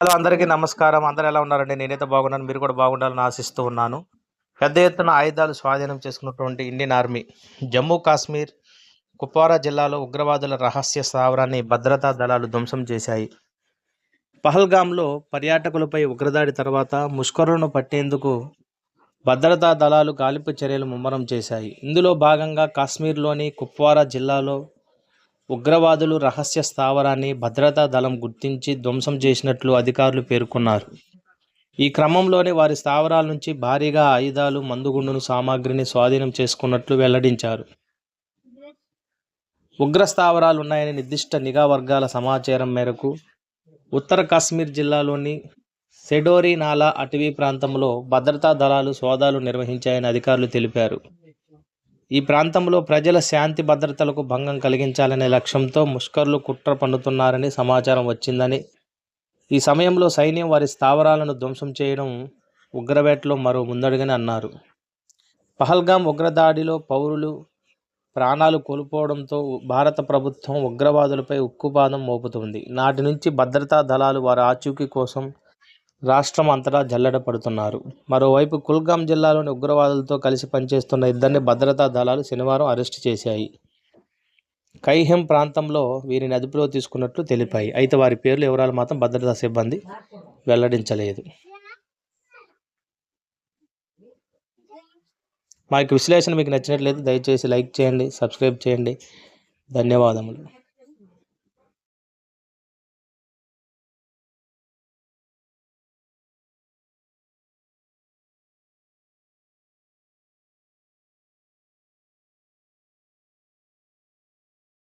Hello అందరికీ నమస్కారం. అందరూ ఎలా ఉన్నారండి? నేనైతే బాగున్నాను. మీరు కూడా బాగుండాలని ఆశిస్తూ ఉన్నాను. పెద్ద ఎత్తున ఆయుధాలు స్వాధీనం చేసుకున్నటువంటి ఇండియన్ ఆర్మీ జమ్మూ కాశ్మీర్, కుప్వారా జిల్లాలో ఉగ్రవాదుల రహస్య స్థావరాన్ని భద్రతా దళాలు ధ్వంసం చేశాయి. పహల్గామ్లో పర్యాటకులపై ఉగ్రదాడి తర్వాత ముష్కరులను పట్టేందుకు భద్రతా దళాలు గాలింపు చర్యలు ముమ్మరం చేశాయి. ఇందులో భాగంగా కాశ్మీర్లోని కుప్వారా జిల్లాలో ఉగ్రవాదులు రహస్య స్థావరాన్ని భద్రతా దళం గుర్తించి ధ్వంసం చేసినట్లు అధికారులు పేర్కొన్నారు. ఈ క్రమంలోనే వారి స్థావరాల నుంచి భారీగా ఆయుధాలు, మందుగుండును సామాగ్రిని స్వాధీనం చేసుకున్నట్లు వెల్లడించారు. ఉగ్ర స్థావరాలు ఉన్నాయని నిర్దిష్ట నిఘా వర్గాల సమాచారం మేరకు ఉత్తర కాశ్మీర్ జిల్లాలోని సెడోరి నాలా అటవీ ప్రాంతంలో భద్రతా దళాలు సోదాలు నిర్వహించాయని అధికారులు తెలిపారు. ఈ ప్రాంతంలో ప్రజల శాంతి భద్రతలకు భంగం కలిగించాలనే లక్ష్యంతో ముష్కర్లు కుట్ర పన్నుతున్నారని సమాచారం వచ్చిందని, ఈ సమయంలో సైన్యం వారి స్థావరాలను ధ్వంసం చేయడం ఉగ్రవేటలో మరో ముందడుగని అన్నారు. పహల్గామ్ ఉగ్రదాడిలో పౌరులు ప్రాణాలు కోల్పోవడంతో భారత ప్రభుత్వం ఉగ్రవాదులపై ఉక్కుపాదం మోపుతుంది. నాటి నుంచి భద్రతా దళాలు వారి ఆచూకీ కోసం రాష్ట్రం అంతటా జల్లెడ పడుతున్నారు. మరోవైపు కుల్గాం జిల్లాలోని ఉగ్రవాదులతో కలిసి పనిచేస్తున్న ఇద్దరిని భద్రతా దళాలు శనివారం అరెస్టు చేశాయి. కైహెం ప్రాంతంలో వీరిని అదుపులో తీసుకున్నట్లు తెలిపాయి. అయితే వారి పేర్లు వివరాలు మాత్రం భద్రతా సిబ్బంది వెల్లడించలేదు. మా యొక్క విశ్లేషణ మీకు నచ్చినట్లయితే దయచేసి లైక్ చేయండి, సబ్స్క్రైబ్ చేయండి. ధన్యవాదములు.